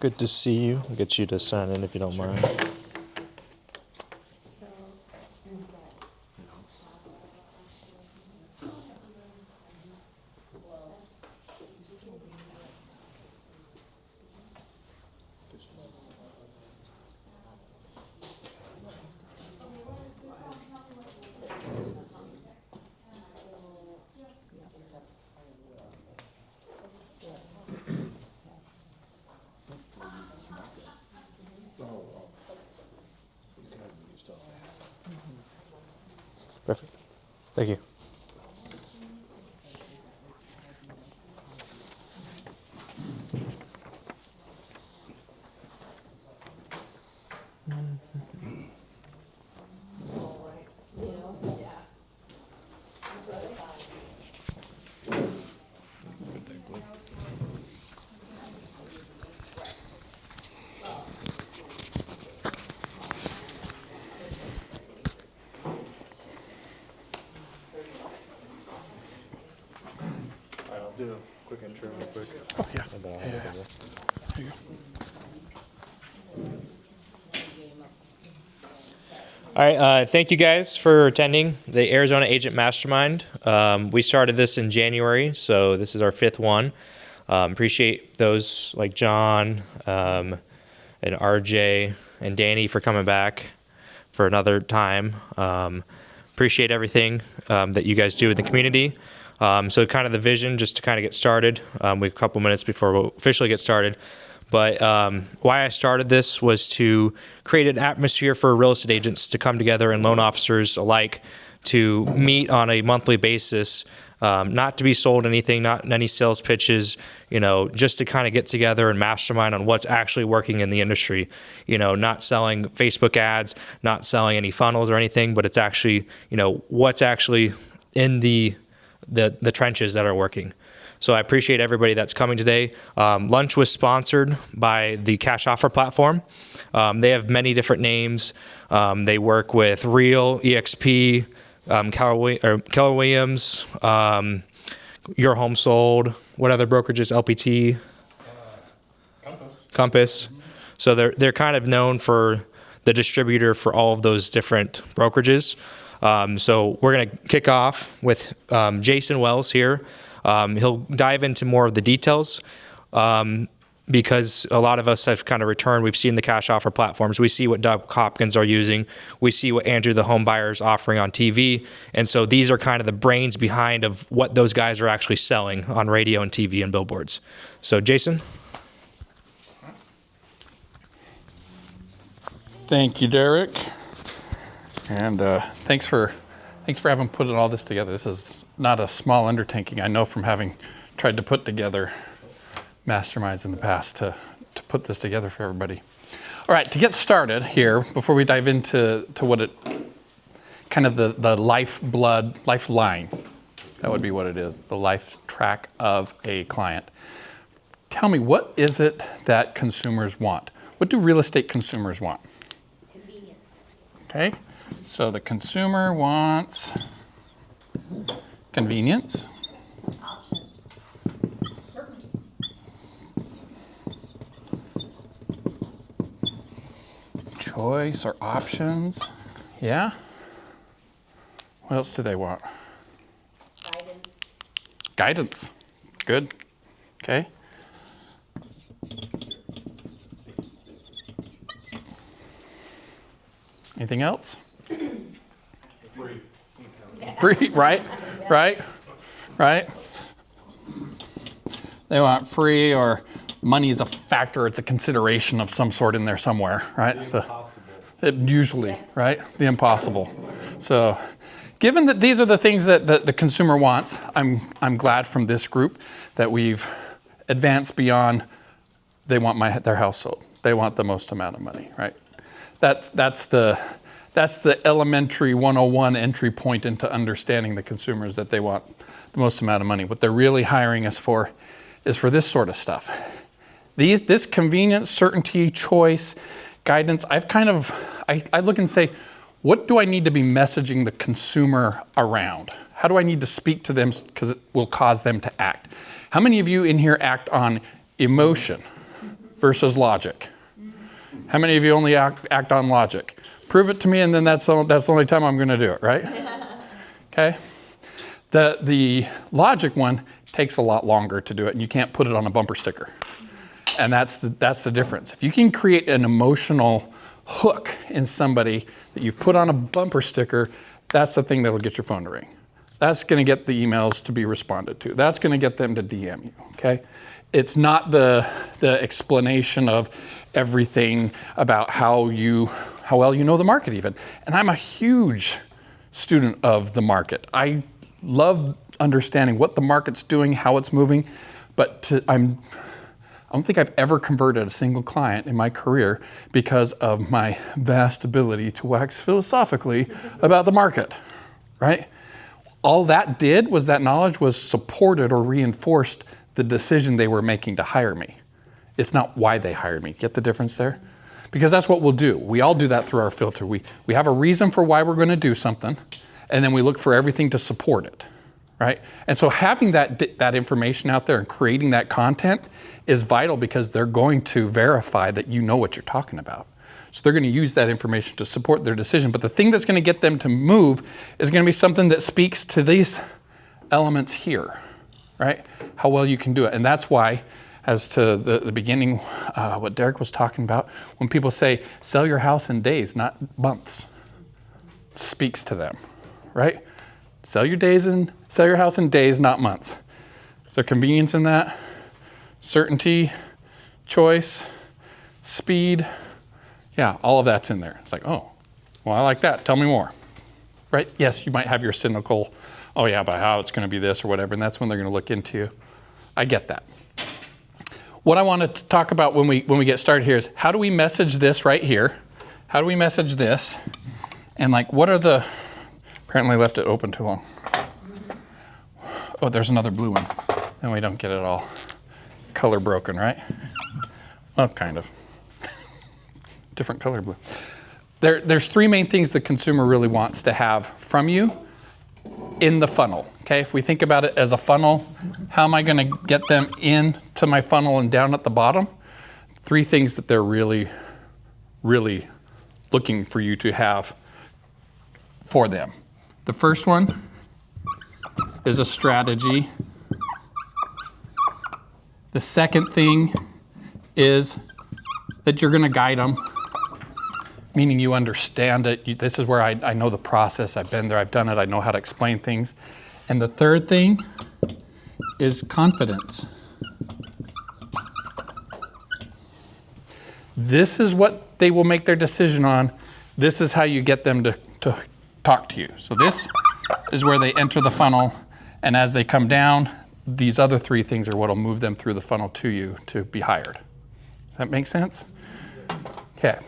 Good to see you. I'll get you to sign in if you don't mind. Perfect. Thank you. Do a quick intro real quick. Oh, yeah. There you go. All right, thank you guys for attending the Arizona Agent Mastermind. We started this in January, so this is our 5th one. Appreciate those like John and RJ and Danny for coming back for another time. Appreciate everything that you guys do in the community. So kind of the vision, just to kind of get started. We have a couple minutes before we'll officially get started. But why I started this was to create an atmosphere for real estate agents to come together and loan officers alike to meet on a monthly basis, not to be sold anything, not any sales pitches, just to kind of get together and mastermind on what's actually working in the industry. Not selling Facebook ads, not selling any funnels or anything, but it's actually, what's actually in the trenches that are working. So I appreciate everybody that's coming today. Lunch was sponsored by the Cash Offer platform. They have many different names. They work with Real, EXP, Keller Williams, Your Home Sold, what other brokerages, LPT? Compass. So they're kind of known for the distributor for all of those different brokerages. So we're going to kick off with Jason Wells here. He'll dive into more of the details because a lot of us have kind of returned. We've seen the Cash Offer platforms. We see what Doug Hopkins are using. We see what Andrew the Home Buyer is offering on TV. And so these are kind of the brains behind of what those guys are actually selling on radio and TV and billboards. So Jason. Thank you, Derek. And thanks for having put all this together. This is not a small undertaking. I know from having tried to put together masterminds in the past to put this together for everybody. All right, to get started here, before we dive into what it, kind of the lifeline, that would be what it is, the life track of a client. Tell me, what is it that consumers want? What do real estate consumers want? Convenience. Okay. So the consumer wants convenience, Options. Certainty. choice or options. Yeah. What else do they want? Guidance. Guidance. Good. Okay. Anything else? Free, right? They want free, or money is a factor, it's a consideration of some sort in there somewhere, right? The impossible. Usually, right? The impossible. So, given that these are the things that the consumer wants, I'm glad from this group that we've advanced beyond they want their house sold. They want the most amount of money, right? That's the elementary 101 entry point into understanding the consumers, that they want the most amount of money. What they're really hiring us for is for this sort of stuff. This convenience, certainty, choice, guidance, I look and say, what do I need to be messaging the consumer around? How do I need to speak to them because it will cause them to act? How many of you in here act on emotion? versus logic? How many of you only act on logic? Prove it to me, and then that's the only time I'm going to do it, right? Okay? The logic one takes a lot longer to do it, and you can't put it on a bumper sticker. And that's the difference. If you can create an emotional hook in somebody that you've put on a bumper sticker, that's the thing that'll get your phone to ring. That's going to get the emails to be responded to. That's going to get them to DM you, okay? It's not the explanation of everything about how well you know the market even. And I'm a huge student of the market. I love understanding what the market's doing, how it's moving, but I don't think I've ever converted a single client in my career because of my vast ability to wax philosophically about the market, right? All that did was that knowledge was supported or reinforced the decision they were making to hire me. It's not why they hired me. Get the difference there? Because that's what we'll do. We all do that through our filter. We have a reason for why we're going to do something, and then we look for everything to support it, right? And so having that information out there and creating that content is vital because they're going to verify that you know what you're talking about. So they're going to use that information to support their decision. But the thing that's going to get them to move is going to be something that speaks to these elements here, right? How well you can do it. And that's why, as to the beginning, what Derek was talking about, when people say, sell your house in days, not months, it speaks to them, right? Sell your house in days, not months. Is there convenience in that? Certainty, choice, speed. Yeah, all of that's in there. It's like, oh, well, I like that. Tell me more, right? Yes, you might have your cynical, oh yeah, but how it's going to be this or whatever, and that's when they're going to look into you. I get that. What I want to talk about when we get started here is how do we message this right here? How do we message this? And like, what are the, apparently I left it open too long. Oh, there's another blue one. And we don't get it all color broken, right? Well, kind of. Different color blue. There's three main things the consumer really wants to have from you in the funnel. Okay, if we think about it as a funnel, how am I going to get them into my funnel and down at the bottom? Three things that they're really, really looking for you to have for them. The first one is a strategy. The second thing is that you're going to guide them, meaning you understand it. This is where I know the process. I've been there. I've done it. I know how to explain things. And the third thing is confidence. This is what they will make their decision on. This is how you get them to talk to you. So this is where they enter the funnel. And as they come down, these other three things are what will move them through the funnel to you to be hired. Does that make sense? Okay.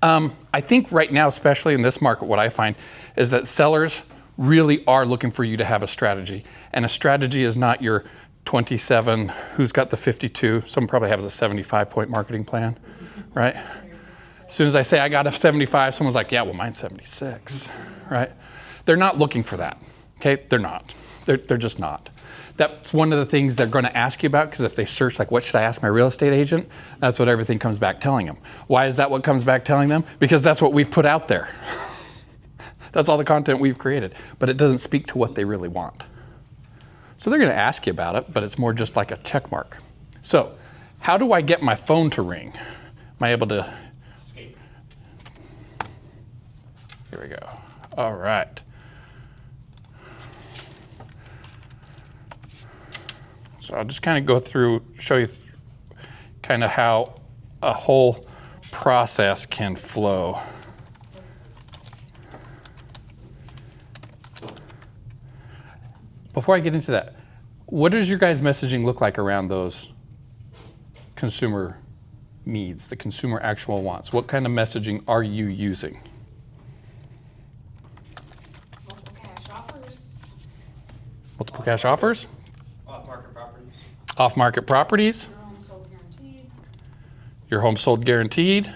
I think right now, especially in this market, what I find is that sellers really are looking for you to have a strategy. And a strategy is not your 27, who's got the 52. Someone probably has a 75-point marketing plan, right? As soon as I say I got a 75, someone's like, yeah, well, mine's 76, right? They're not looking for that, okay? They're not. They're just not. That's one of the things they're going to ask you about, because if they search, like, what should I ask my real estate agent? That's what everything comes back telling them. Why is that what comes back telling them? Because that's what we've put out there. That's all the content we've created, but it doesn't speak to what they really want. So they're going to ask you about it, but it's more just like a check mark. So how do I get my phone to ring? Am I able to? Escape. Here we go. All right. So I'll just kind of go through, show you kind of how a whole process can flow. Before I get into that, what does your guys' messaging look like around those consumer needs, the consumer actual wants? What kind of messaging are you using? Multiple cash offers. Multiple cash offers? Off-market properties. Off-market properties? Your home sold guaranteed. Your home sold guaranteed?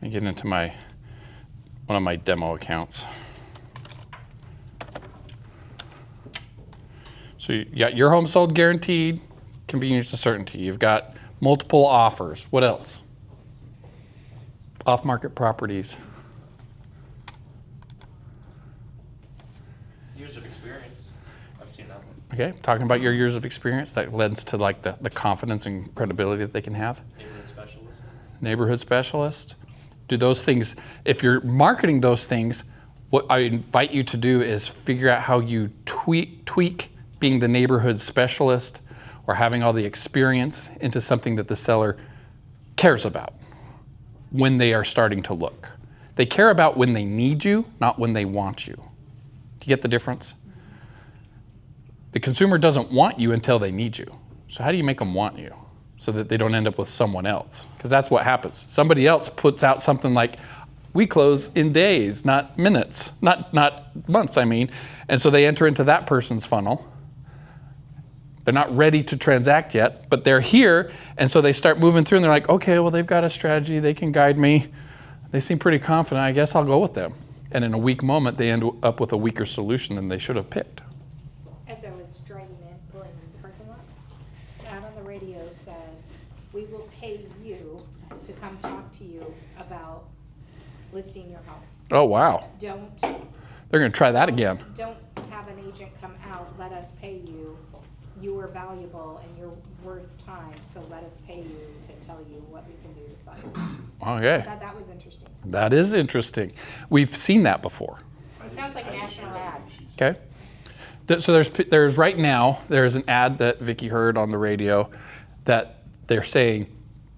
Let me get into one of my demo accounts. So you got your home sold guaranteed, convenience to certainty. You've got multiple offers. What else? Off-market properties. Years of experience. I've seen that one. Okay, talking about your years of experience, that lends to like the confidence and credibility that they can have. Neighborhood specialist. Neighborhood specialist. Do those things, if you're marketing those things, what I invite you to do is figure out how you tweak being the neighborhood specialist or having all the experience into something that the seller cares about when they are starting to look. They care about when they need you, not when they want you. Do you get the difference? The consumer doesn't want you until they need you. So how do you make them want you so that they don't end up with someone else? Because that's what happens. Somebody else puts out something like, we close in days, not minutes, not months, I mean. And so they enter into that person's funnel. They're not ready to transact yet, but they're here, and so they start moving through, and they're like, okay, well, they've got a strategy. They can guide me. They seem pretty confident. I guess I'll go with them. And in a weak moment, they end up with a weaker solution than they should have picked. As I was driving in, pulling in the parking lot, the ad on the radio said, we will pay you to come talk to you about listing your home. Oh, wow. Don't They're going to try that again. have an agent come out, let us pay you. You are valuable and you're worth time, so let us pay you to tell you what we can do to sell you. Okay. That was interesting. That is interesting. We've seen that before. It sounds like a national ad. Okay. So there's right now, there's an ad that Vicki heard on the radio that they're saying,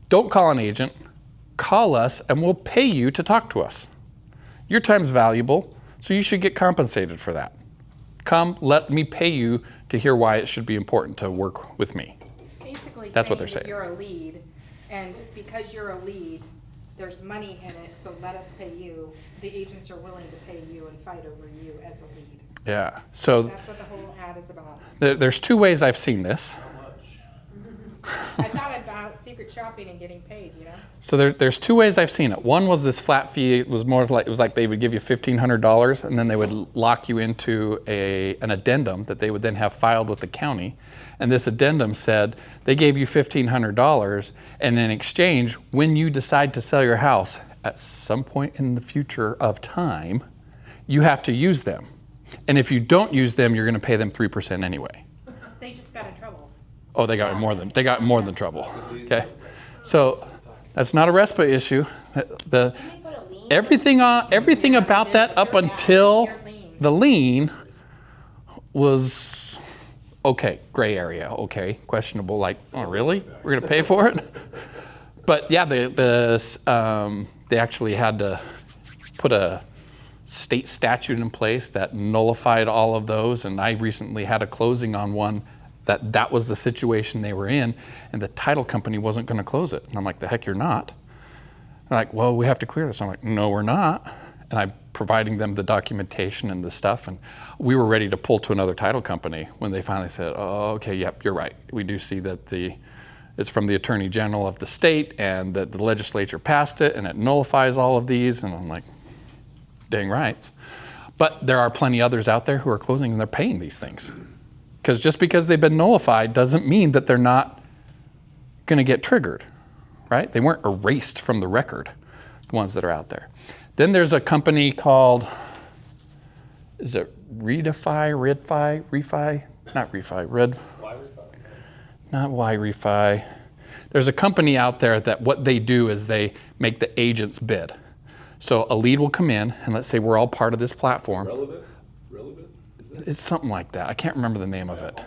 don't call an agent, call us and we'll pay you to talk to us. Your time's valuable, so you should get compensated for that. Come, let me pay you to hear why it should be important to work with me. Basically That's what they're that saying. you're a lead, and because you're a lead, there's money in it, so let us pay you. The agents are willing to pay you and fight over you as a lead. Yeah. So That's what the whole ad is about. there's two ways I've seen this. I thought about secret shopping and getting paid, you know? So there's two ways I've seen it. One was this flat fee. It was like they would give you $1,500 and then they would lock you into an addendum that they would then have filed with the county. And this addendum said they gave you $1,500, and in exchange, when you decide to sell your house at some point in the future of time, you have to use them. And if you don't use them, you're going to pay them 3% anyway. They just got in trouble. Oh, they got more than trouble. Okay, so that's not a RESPA issue. Everything about that up until the lien was okay, gray area. Okay, questionable. Like, oh really? We're gonna pay for it? But yeah, they actually had to put a state statute in place that nullified all of those. And I recently had a closing on one that was the situation they were in, and the title company wasn't going to close it. And I'm like, the heck you're not. They're like, well, we have to clear this. I'm like, no, we're not. And I'm providing them the documentation and the stuff, and we were ready to pull to another title company when they finally said, oh, okay, yep, you're right. We do see that it's from the Attorney General of the state, and that the legislature passed it, and it nullifies all of these. And I'm like, dang rights. But there are plenty others out there who are closing and they're paying these things. Because just because they've been nullified doesn't mean that they're not going to get triggered, right? They weren't erased from the record, the ones that are out there. Then there's a company called, is it Refi? Not Refi, Red. Not Y-Refi. There's a company out there that what they do is they make the agents bid. So a lead will come in, and let's say we're all part of this platform. Relevant? It's something like that. I can't remember the name of it.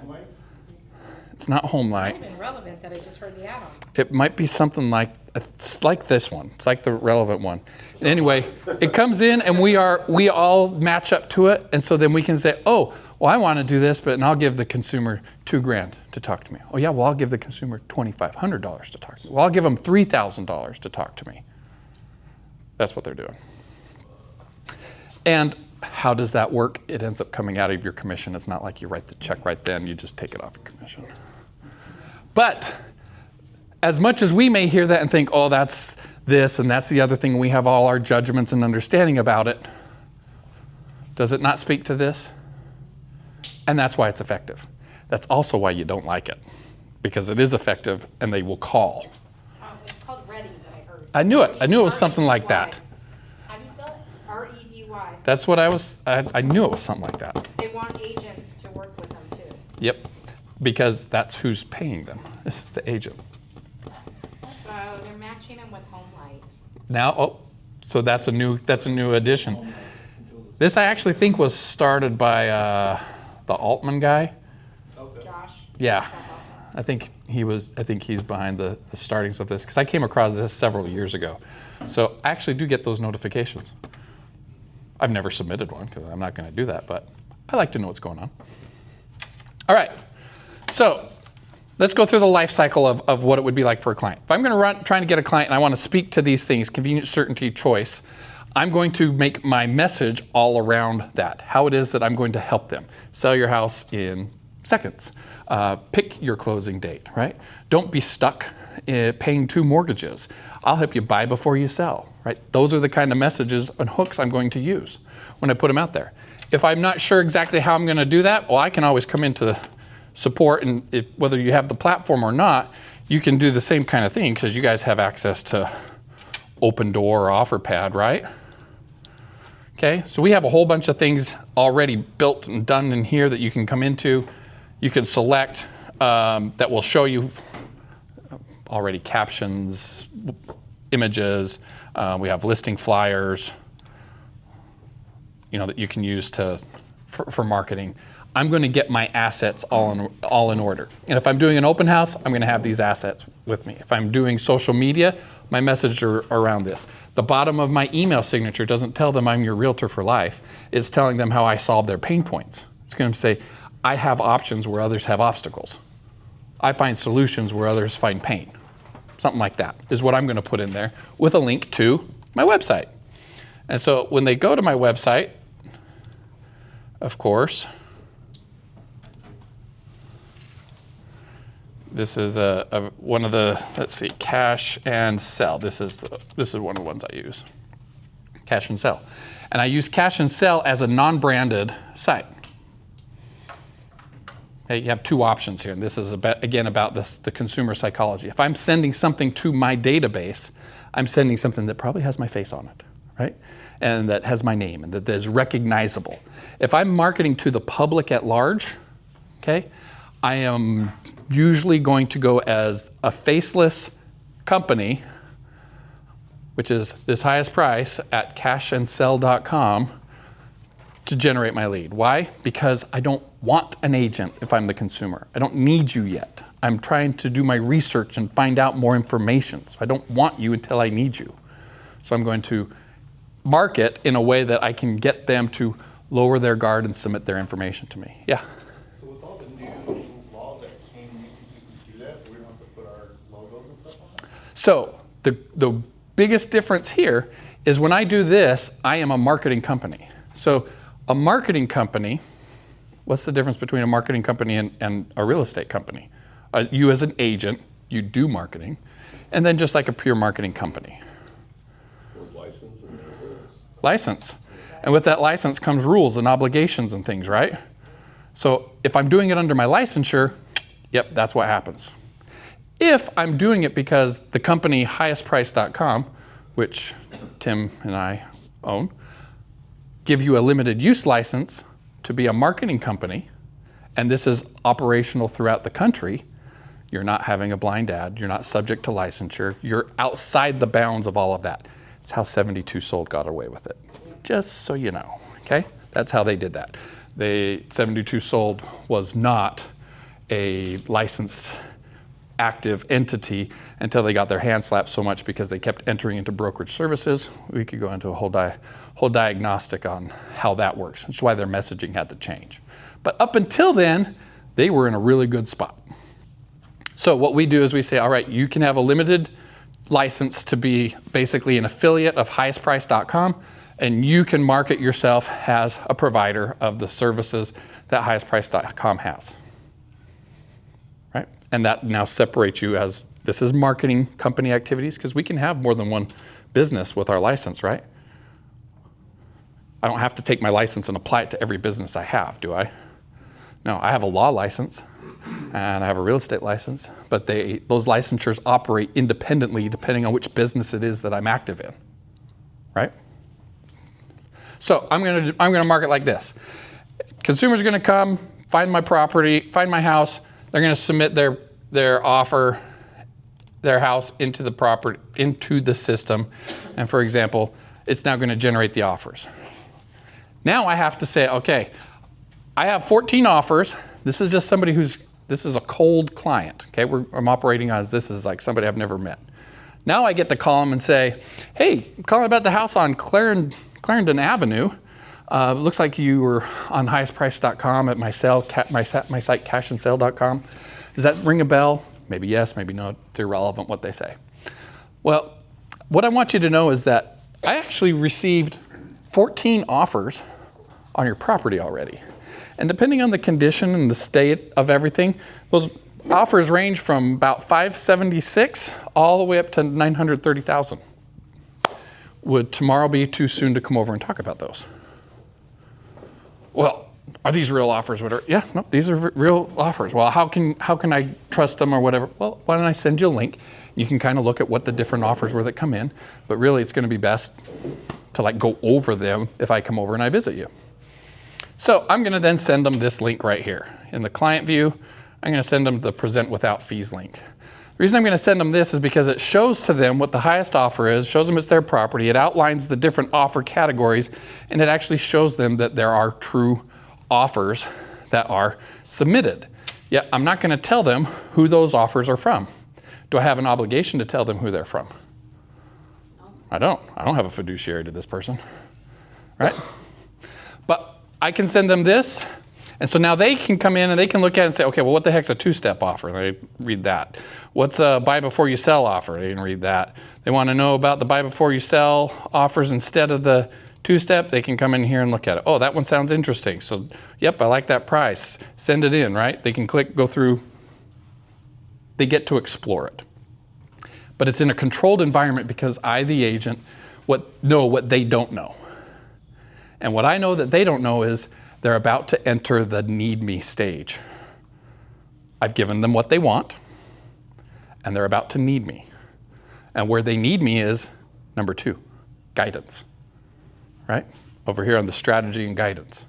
It's not Home Might Light. have been relevant that I just heard the ad on. It might be something like, it's like this one. It's like the relevant one. Anyway, it comes in and we all match up to it. And so then we can say, oh, well, I want to do this, and I'll give the consumer $2,000 to talk to me. Oh yeah, well, I'll give the consumer $2,500 to talk to me. Well, I'll give them $3,000 to talk to me. That's what they're doing. And how does that work? It ends up coming out of your commission. It's not like you write the check right then, you just take it off your commission. But as much as we may hear that and think, oh, that's this and that's the other thing, we have all our judgments and understanding about it, does it not speak to this? And that's why it's effective. That's also why you don't like it, because it is effective and they will call. It's called Ready that I heard. I knew it. I knew it was something like that. How do you spell it? R-E-D-Y. That's what I knew it was something like that. They want agents to work with them too. Yep, because that's who's paying them. It's the agent. They're matching them with Home Light. Now, so that's a new addition. This I actually think was started by the Altman guy. Josh? Yeah, I think he's behind the startings of this, because I came across this several years ago. So I actually do get those notifications. I've never submitted one because I'm not going to do that, but I like to know what's going on. All right, so let's go through the life cycle of what it would be like for a client. If I'm going to trying to get a client and I want to speak to these things, convenience, certainty, choice, I'm going to make my message all around that, how it is that I'm going to help them. Sell your house in seconds. Pick your closing date, right? Don't be stuck paying 2 mortgages. I'll help you buy before you sell, right? Those are the kind of messages and hooks I'm going to use when I put them out there. If I'm not sure exactly how I'm going to do that, well, I can always come into support, and whether you have the platform or not, you can do the same kind of thing because you guys have access to Open Door or OfferPad, right? Okay, so we have a whole bunch of things already built and done in here that you can come into. You can select that will show you already captions, images. We have listing flyers, that you can use for marketing. I'm going to get my assets all in order. And if I'm doing an open house, I'm going to have these assets with me. If I'm doing social media, my messages are around this. The bottom of my email signature doesn't tell them I'm your realtor for life. It's telling them how I solve their pain points. It's going to say, I have options where others have obstacles. I find solutions where others find pain. Something like that is what I'm going to put in there with a link to my website. And so when they go to my website, of course, this is one of the, let's see, cash and sell. This is one of the ones I use, cash and sell. And I use cash and sell as a non-branded site. Okay, you have 2 options here. And this is, again, about the consumer psychology. If I'm sending something to my database, I'm sending something that probably has my face on it, right? And that has my name and that is recognizable. If I'm marketing to the public at large, okay, I am usually going to go as a faceless company, which is this highest price at cashandsell.com, to generate my lead. Why? Because I don't want an agent if I'm the consumer. I don't need you yet. I'm trying to do my research and find out more information. So I don't want you until I need you. So I'm going to market in a way that I can get them to lower their guard and submit their information to me. Yeah? So with all the new laws that came, we can do that? We don't have to put our logos and stuff on it? So the biggest difference here is when I do this, I am a marketing company. So a marketing company, what's the difference between a marketing company and a real estate company? You as an agent, you do marketing, and then just like a pure marketing company. Was licensed and License. And with that license comes rules and obligations and things, right? So if I'm doing it under my licensure, yep, that's what happens. If I'm doing it because the company highestprice.com, which Tim and I own, give you a limited use license to be a marketing company, and this is operational throughout the country, you're not having a blind ad, you're not subject to licensure, you're outside the bounds of all of that. It's how 72 Sold got away with it. Just so you know, okay? That's how they did that. 72 Sold was not a licensed active entity until they got their hand slapped so much because they kept entering into brokerage services. We could go into a whole diagnostic on how that works. That's why their messaging had to change. But up until then, they were in a really good spot. So what we do is we say, all right, you can have a limited license to be basically an affiliate of highestprice.com, and you can market yourself as a provider of the services that highestprice.com has. Right? And that now separates you as this is marketing company activities, because we can have more than one business with our license, right? I don't have to take my license and apply it to every business I have, do I? No, I have a law license and I have a real estate license, but those licensures operate independently depending on which business it is that I'm active in, right? So I'm gonna mark it like this. Consumers are gonna come, find my property, find my house. They're gonna submit their offer, their house into the system. And for example, it's now gonna generate the offers. Now I have to say, okay, I have 14 offers. This is just somebody this is a cold client, okay? I'm operating as this is like somebody I've never met. Now I get to call them and say, hey, I'm calling about the house on Clarendon Avenue. Looks like you were on highestprice.com at my site, cashandsale.com. Does that ring a bell? Maybe yes, maybe no. It's irrelevant what they say. Well, what I want you to know is that I actually received 14 offers on your property already. And depending on the condition and the state of everything, those offers range from about $576 all the way up to $930,000. Would tomorrow be too soon to come over and talk about those? Well, are these real offers? Yeah, no, these are real offers. Well, how can I trust them or whatever? Well, why don't I send you a link? You can kind of look at what the different offers were that come in, but really it's going to be best to like go over them if I come over and I visit you. So I'm going to then send them this link right here. In the client view, I'm going to send them the present without fees link. The reason I'm going to send them this is because it shows to them what the highest offer is, shows them it's their property, it outlines the different offer categories, and it actually shows them that there are true offers that are submitted. Yet I'm not going to tell them who those offers are from. Do I have an obligation to tell them who they're from? I don't have a fiduciary to this person, right? But I can send them this, and so now they can come in and they can look at it and say, okay, well, what the heck's a two-step offer? They read that. What's a buy before you sell offer? They can read that. They want to know about the buy before you sell offers instead of the two-step. They can come in here and look at it. Oh, that one sounds interesting. So, yep, I like that price. Send it in, right? They can click, go through. They get to explore it. But it's in a controlled environment because I, the agent, know what they don't know. And what I know that they don't know is they're about to enter the need me stage. I've given them what they want, and they're about to need me. And where they need me is number 2, guidance, right? Over here on the strategy and guidance.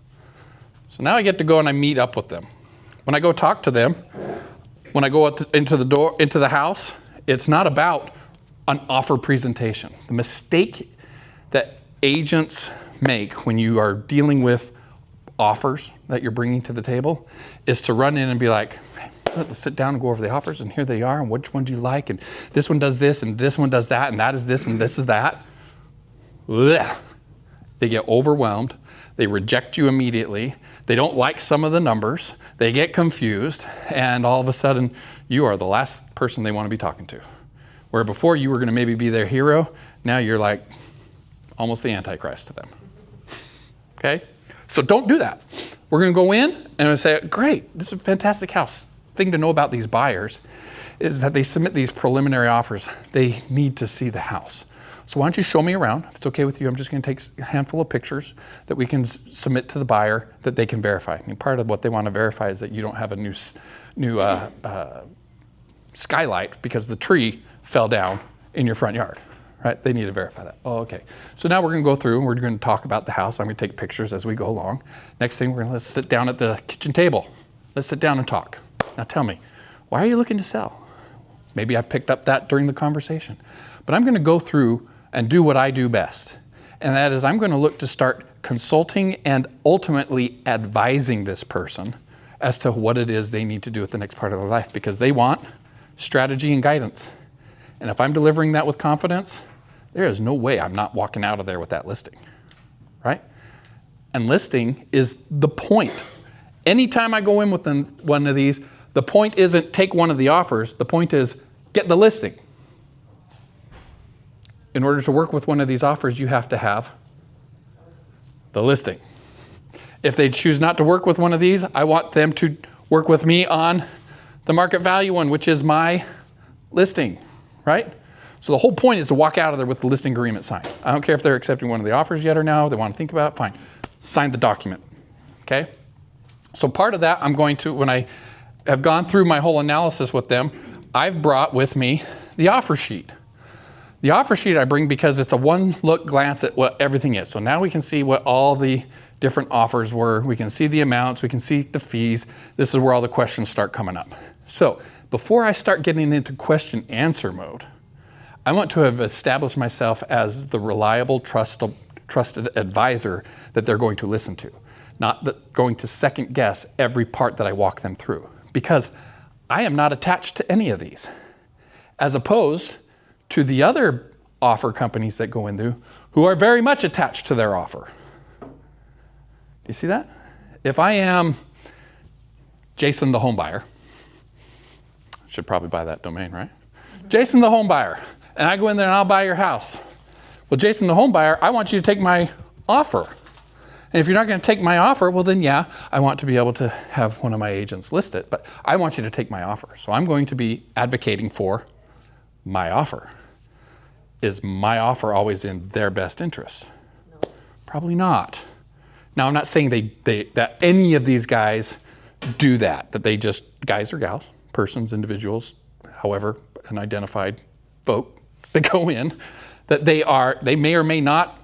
So now I get to go and I meet up with them. When I go talk to them, when I go into the house, it's not about an offer presentation. The mistake that agents make when you are dealing with offers that you're bringing to the table is to run in and be like, let's sit down and go over the offers, and here they are, and which one do you like, and this one does this, and this one does that, and that is this, and this is that. Blech. They get overwhelmed. They reject you immediately. They don't like some of the numbers. They get confused, and all of a sudden, you are the last person they want to be talking to. Where before you were going to maybe be their hero, now you're like almost the Antichrist to them. Okay? So don't do that. We're going to go in and say, great, this is a fantastic house. Thing to know about these buyers is that they submit these preliminary offers. They need to see the house. So why don't you show me around? If it's okay with you, I'm just going to take a handful of pictures that we can submit to the buyer that they can verify. And part of what they want to verify is that you don't have a new skylight because the tree fell down in your front yard. Right? They need to verify that. Oh, okay. So now we're going to go through and we're going to talk about the house. I'm going to take pictures as we go along. Next thing, let's sit down at the kitchen table. Let's sit down and talk. Now tell me, why are you looking to sell? Maybe I've picked up that during the conversation. But I'm going to go through and do what I do best. And that is I'm going to look to start consulting and ultimately advising this person as to what it is they need to do at the next part of their life because they want strategy and guidance. And if I'm delivering that with confidence, there is no way I'm not walking out of there with that listing, right? And listing is the point. Anytime I go in with one of these, the point isn't take one of the offers. The point is get the listing. In order to work with one of these offers, you have to have the listing. If they choose not to work with one of these, I want them to work with me on the market value one, which is my listing, right? So the whole point is to walk out of there with the listing agreement signed. I don't care if they're accepting one of the offers yet or now, they want to think about it, fine. Sign the document, okay? So part of that, I'm going to, when I have gone through my whole analysis with them, I've brought with me the offer sheet. The offer sheet I bring because it's a one-look glance at what everything is. So now we can see what all the different offers were. We can see the amounts. We can see the fees. This is where all the questions start coming up. So before I start getting into question answer mode, I want to have established myself as the reliable, trusted advisor that they're going to listen to, not going to second guess every part that I walk them through, because I am not attached to any of these, as opposed to the other offer companies that go in there who are very much attached to their offer. You see that? If I am Jason the home buyer, should probably buy that domain, right? Jason the home buyer, and I go in there and I'll buy your house. Well, Jason the home buyer, I want you to take my offer. And if you're not going to take my offer, well then yeah, I want to be able to have one of my agents list it, but I want you to take my offer. So I'm going to be advocating for my offer. Is my offer always in their best interest? No. Probably not. Now, I'm not saying that any of these guys do that they just, guys or gals, persons, individuals, however, an identified folk that go in, that they may or may not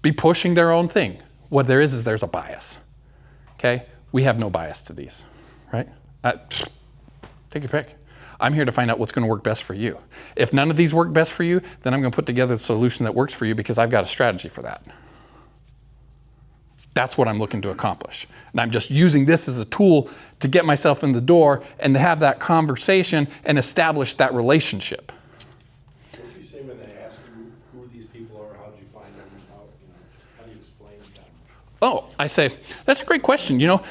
be pushing their own thing. What there is there's a bias, okay? We have no bias to these, right? Take your pick. I'm here to find out what's going to work best for you. If none of these work best for you, then I'm going to put together the solution that works for you because I've got a strategy for that. That's what I'm looking to accomplish. And I'm just using this as a tool to get myself in the door and to have that conversation and establish that relationship. What do you say when they ask you who these people are? How did you find them? How do you explain them? Oh, I say, that's a great question. You know,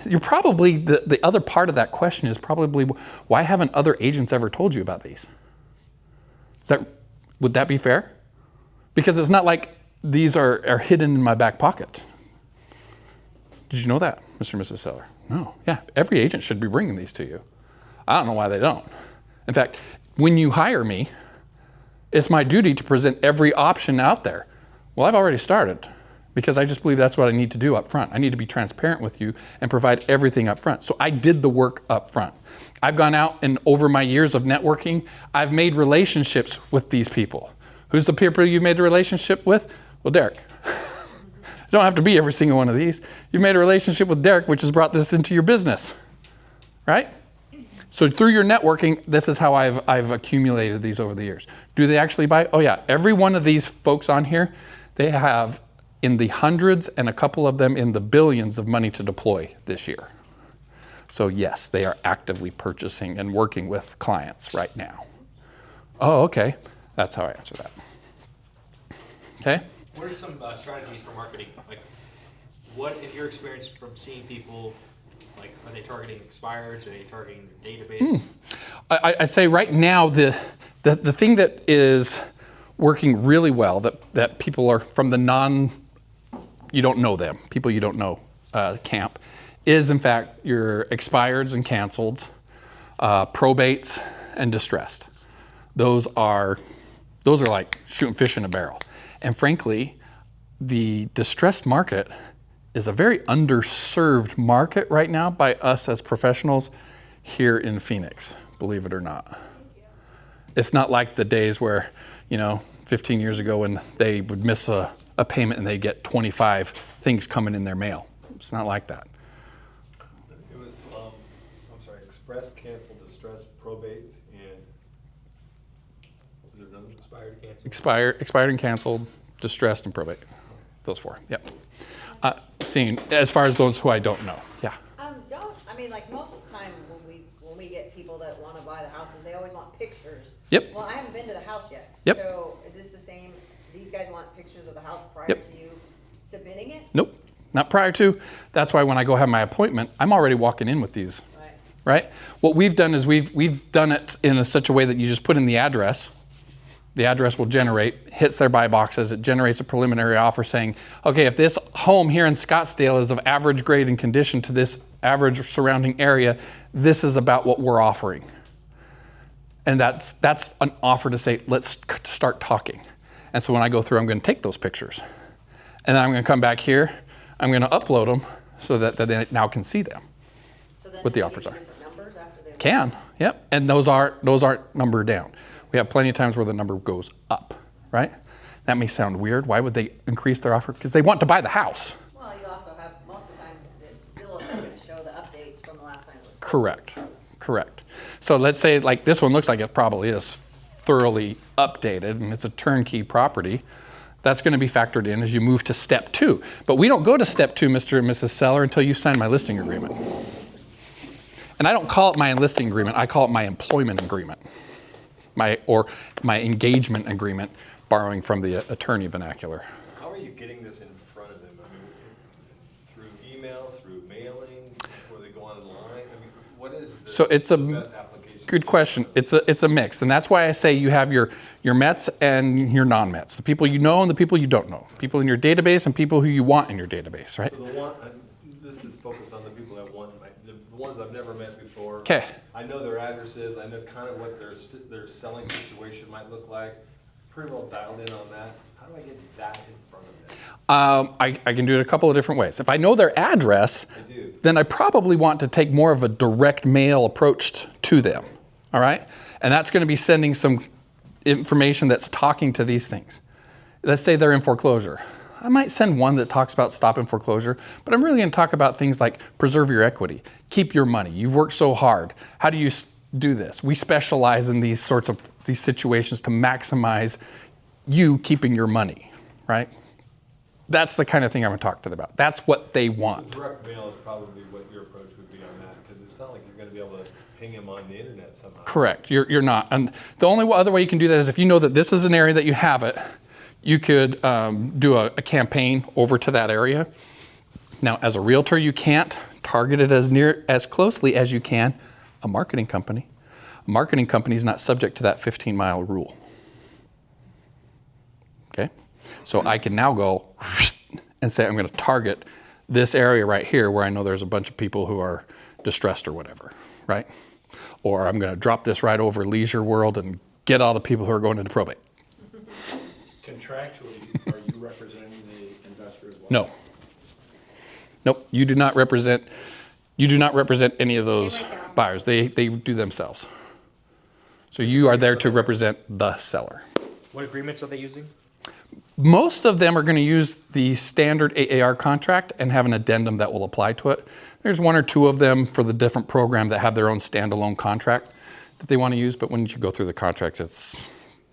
you're probably, the other part of that question is probably, why haven't other agents ever told you about these? Would that be fair? Because it's not like these are hidden in my back pocket. Did you know that, Mr. and Mrs. Seller? No. Yeah, every agent should be bringing these to you. I don't know why they don't. In fact, when you hire me, it's my duty to present every option out there. Well, I've already started because I just believe that's what I need to do up front. I need to be transparent with you and provide everything up front. So I did the work up front. I've gone out and over my years of networking, I've made relationships with these people. Who's the people you've made a relationship with? Well, Derek. You don't have to be every single one of these. You've made a relationship with Derek, which has brought this into your business, right? So through your networking, this is how I've accumulated these over the years. Do they actually buy? Oh yeah, every one of these folks on here, they have in the hundreds and a couple of them in the billions of money to deploy this year. So yes, they are actively purchasing and working with clients right now. Oh, okay. That's how I answer that. Okay? What are some strategies for marketing? Like, what in your experience from seeing people, like, are they targeting expireds? Are they targeting their database? I'd say right now the thing that is working really well that people are from the you don't know them, people you don't know camp, is in fact your expireds and canceled, probates and distressed. Those are like shooting fish in a barrel. And frankly, the distressed market is a very underserved market right now by us as professionals here in Phoenix, believe it or not. It's not like the days where, 15 years ago when they would miss a payment and they get 25 things coming in their mail. It's not like that. It was, expressed, canceled, distressed, probate, and is there another? Expired and canceled, distressed and probate. Those four, yep. Seeing, as far as those who I don't know, yeah. Most of the time when we get people that want to buy the houses, they always want pictures. Yep. Well, I haven't been to the house yet. Yep. So is this the same, these guys want pictures of the house prior Yep. to you submitting it? Nope, not prior to. That's why when I go have my appointment, I'm already walking in with these, right? What we've done is we've done it in such a way that you just put in the address. The address will generate, hits their buy boxes, it generates a preliminary offer saying, okay, if this home here in Scottsdale is of average grade and condition to this average surrounding area, this is about what we're offering. And that's an offer to say, let's start talking. And so when I go through, I'm going to take those pictures. And then I'm going to come back here, I'm going to upload them so that they now can see them. So then What the do they offers give are. different numbers after they? Can, yep. And those aren't numbered down. We have plenty of times where the number goes up, right? That may sound weird. Why would they increase their offer? Because they want to buy the house. Well, you also have, most of the time, Zillow's not gonna show the updates from the last time it was sold. Correct. So let's say like this one looks like it probably is thoroughly updated and it's a turnkey property. That's going to be factored in as you move to step 2. But we don't go to step 2, Mr. and Mrs. Seller, until you sign my listing agreement. And I don't call it my listing agreement, I call it my employment agreement. My engagement agreement, borrowing from the attorney vernacular. How are you getting this in front of them? I mean, through email, through mailing, or they go online? I mean, what is the So it's a best application? good question. It's a mix, and that's why I say you have your Mets and your non-Mets, the people you know and the people you don't know, people in your database and people who you want in your database, right? So the one, this is focused on the people that want, the ones I've never met before. Okay. I know their addresses, I know kind of what their selling situation might look like. Pretty well dialed in on that. How do I get that in front of them? I can do it a couple of different ways. If I know their address, I do. then I probably want to take more of a direct mail approach to them, all right? And that's going to be sending some information that's talking to these things. Let's say they're in foreclosure. I might send one that talks about stop in foreclosure, but I'm really going to talk about things like preserve your equity, keep your money. You've worked so hard. How do you do this? We specialize in these sorts of these situations to maximize you keeping your money, right? That's the kind of thing I'm going to talk to them about. That's what they want. Direct mail is probably what your approach would be on that, because it's not like you're going to be able to ping them on the internet somehow. Correct. You're not. And the only other way you can do that is if you know that this is an area that you have it, you could do a campaign over to that area. Now, as a realtor, you can't target it as closely as you can a marketing company. A marketing company is not subject to that 15-mile rule. Okay? So I can now go and say I'm going to target this area right here where I know there's a bunch of people who are distressed or whatever, right? Or I'm going to drop this right over Leisure World and get all the people who are going into probate. Contractually, are you representing the investor as well? No. Nope. You do not represent any of those buyers. They do themselves. So you are there to represent the seller. What agreements are they using? Most of them are going to use the standard AAR contract and have an addendum that will apply to it. There's one or two of them for the different program that have their own standalone contract that they want to use, but when you go through the contracts, it's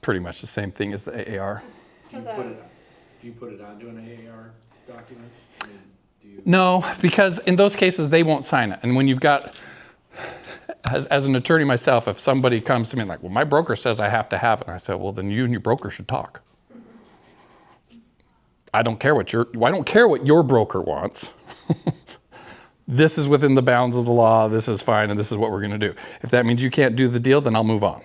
pretty much the same thing as the AAR. So Do you put it onto an AAR document? I mean, do you? No, because in those cases, they won't sign it. And when you've got, as an attorney myself, if somebody comes to me like, well, my broker says I have to have it, and I say, well, then you and your broker should talk. I don't care what your broker wants. This is within the bounds of the law. This is fine, and this is what we're going to do. If that means you can't do the deal, then I'll move on.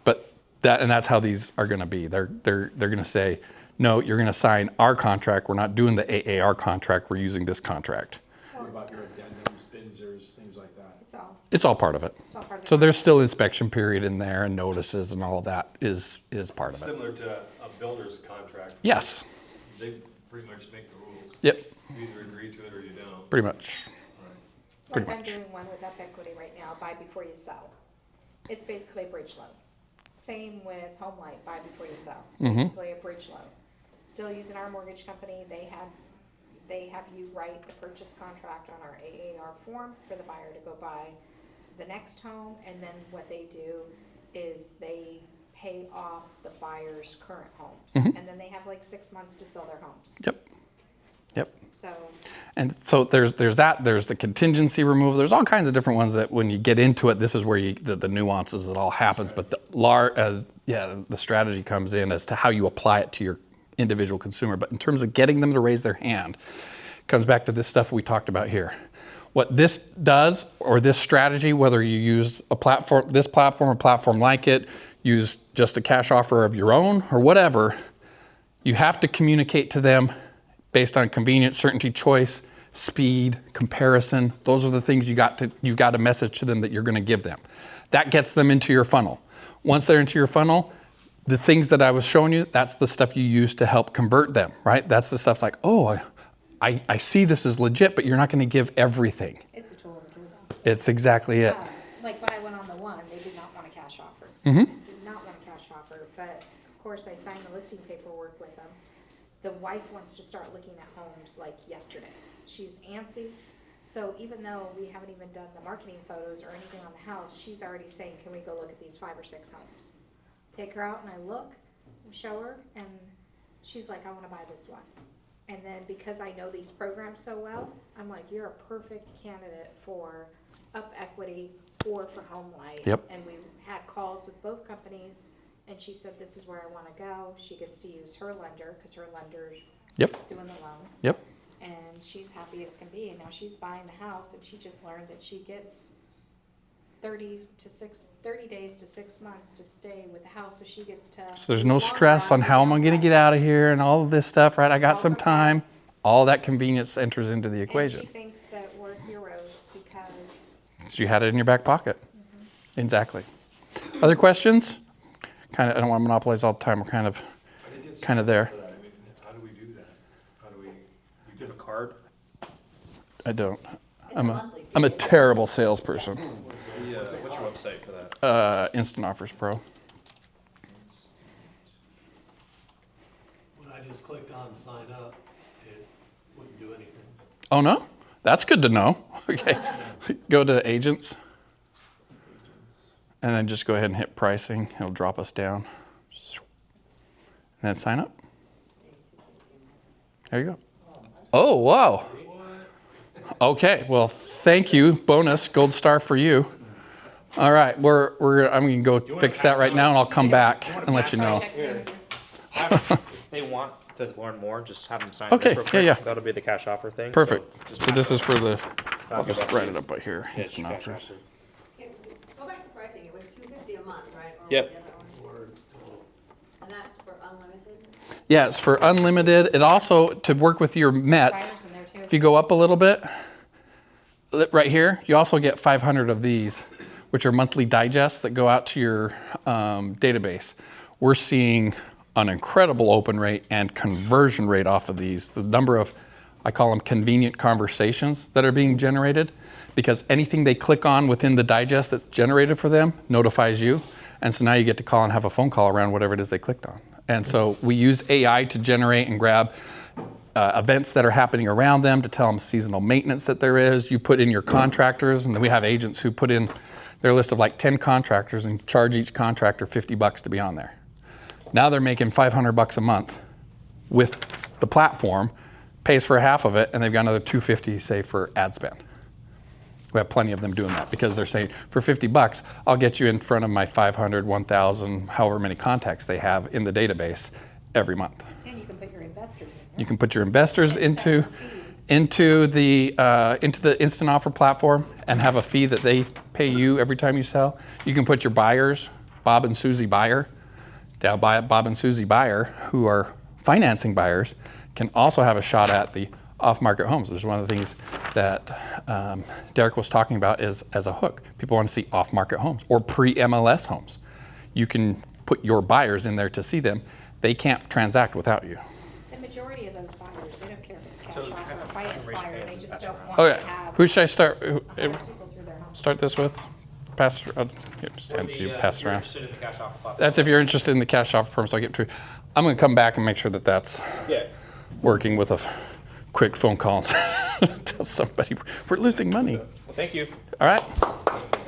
But that's how these are going to be. They're going to say, no, you're going to sign our contract. We're not doing the AAR contract. We're using this contract. What about your addendums, benzers, things like that? It's all part of it. all part of the So there's still inspection period in there and notices and all of that is part of it. Similar to a builder's contract. Yes. They pretty much make the rules. Yep. You either agree to it or you don't. Pretty much. Like pretty I'm much. doing one with Up Equity right now, buy before you sell. It's basically a bridge loan. Same with Home Light, buy before you sell. Basically a bridge loan. Still using our mortgage company, they have you write the purchase contract on our AAR form for the buyer to go buy the next home, and then what they do is they pay off the buyer's current homes. And then they have like 6 months to sell their homes. Yep. So And so there's that, there's the contingency removal, there's all kinds of different ones that when you get into it, this is where the nuances, it all happens, but the strategy comes in as to how you apply it to your individual consumer. But in terms of getting them to raise their hand, it comes back to this stuff we talked about here. What this does, or this strategy, whether you use this platform or platform like it, use just a cash offer of your own or whatever, you have to communicate to them based on convenience, certainty, choice, speed, comparison. Those are the things you got to message to them that you're going to give them. That gets them into your funnel. Once they're into your funnel, the things that I was showing you, that's the stuff you use to help convert them, right? That's the stuff like, oh, I see this is legit, but you're not going to give everything. It's a tool in the toolbox. It's exactly it. Like when I went on the one, they did not want a cash offer. Mm-hmm. Did not want a cash offer, but of course I signed the listing paperwork with them. The wife wants to start looking at homes like yesterday. She's antsy, so even though we haven't even done the marketing photos or anything on the house, she's already saying, can we go look at these 5 or 6 homes? Take her out and I look, show her, and she's like, I wanna buy this one. And then because I know these programs so well, I'm like, you're a perfect candidate for Up Equity or for Home Light. Yep. And we had calls with both companies, and she said, this is where I wanna go. She gets to use her lender, cause her lender's Yep. doing the loan. Yep. And she's happy as can be, and now she's buying the house, and she just learned that she gets 30 days to 6 months to stay with the house, so she gets to. So there's no stress on how am I going to get out of here and all of this stuff, right? I got some time. All that convenience enters into the And equation. she thinks that we're heroes because. So you had it in your back pocket. Exactly. Other questions? I don't want to monopolize all the time. We're kind of there. I mean, how do we do that? How do we? You have a card? I don't. It's a monthly I'm a fee. terrible salesperson. What's your website for that? Instant Offers Pro. When I just clicked on sign up, it wouldn't do anything. Oh no? That's good to know. Okay. Go to agents. And then just go ahead and hit pricing. It'll drop us down. And then sign up. There you go. Oh, wow. Okay, well, thank you. Bonus, gold star for you. All right, I'm going to go fix that right now, and I'll come back and let you know. If they want to learn more, just have them sign Okay, this real quick. yeah. That'll be the cash offer thing. Perfect. So So this is for the, I'll I'll just write it up right here. cash Instant Offers. offer. Go back to pricing, it was $250 a month, right? Or Yep. the other one? And that's for unlimited? Yeah, it's for unlimited. It also, to work with your Mets, Buyers in there too. if you go up a little bit, right here, you also get 500 of these, which are monthly digests that go out to your database. We're seeing an incredible open rate and conversion rate off of these. The number of, I call them convenient conversations that are being generated, because anything they click on within the digest that's generated for them notifies you. And so now you get to call and have a phone call around whatever it is they clicked on. And so we use AI to generate and grab events that are happening around them, to tell them seasonal maintenance that there is. You put in your contractors, and then we have agents who put in their list of like 10 contractors and charge each contractor $50 to be on there. Now they're making $500 a month with the platform, pays for half of it, and they've got another $250, say, for ad spend. We have plenty of them doing that because they're saying, for $50, I'll get you in front of my 500, 1,000, however many contacts they have in the database every month. And you can put your investors in there. You can put your investors into the instant offer platform and have a fee that they pay you every time you sell. You can put your buyers, Bob and Susie Buyer, down by Bob and Susie Buyer, who are financing buyers, can also have a shot at the off-market homes. This is one of the things that Derek was talking about is as a hook. People want to see off-market homes or pre-MLS homes. You can put your buyers in there to see them. They can't transact without you. The majority of those buyers, they don't care if it's cash offer or finance buyer, they just don't want Oh to yeah. have Who should I start? people through their homes. Start this with? Pass. Here, just hand it to you. Pass it around. Interested in the cash offer platform. That's if you're interested in the cash offer firm. So I'll get to. I'm going to come back and make sure that that's Yeah. working with a quick phone call. Tell somebody we're losing money. Well, thank you. All right.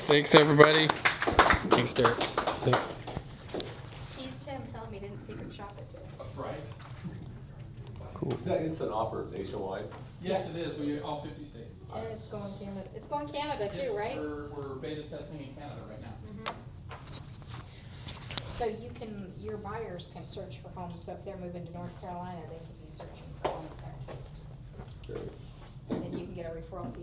Thanks everybody. Thanks Derek. He's Tim, tell me he didn't secret shop it today. Right. Is that instant offer nationwide? Yes, it is. We all 50 states. And it's going Canada, it's going Canada too, right? We're beta testing in Canada right now. So you can, your buyers can search for homes, so if they're moving to North Carolina, they can be searching for homes there too. And then you can get a referral fee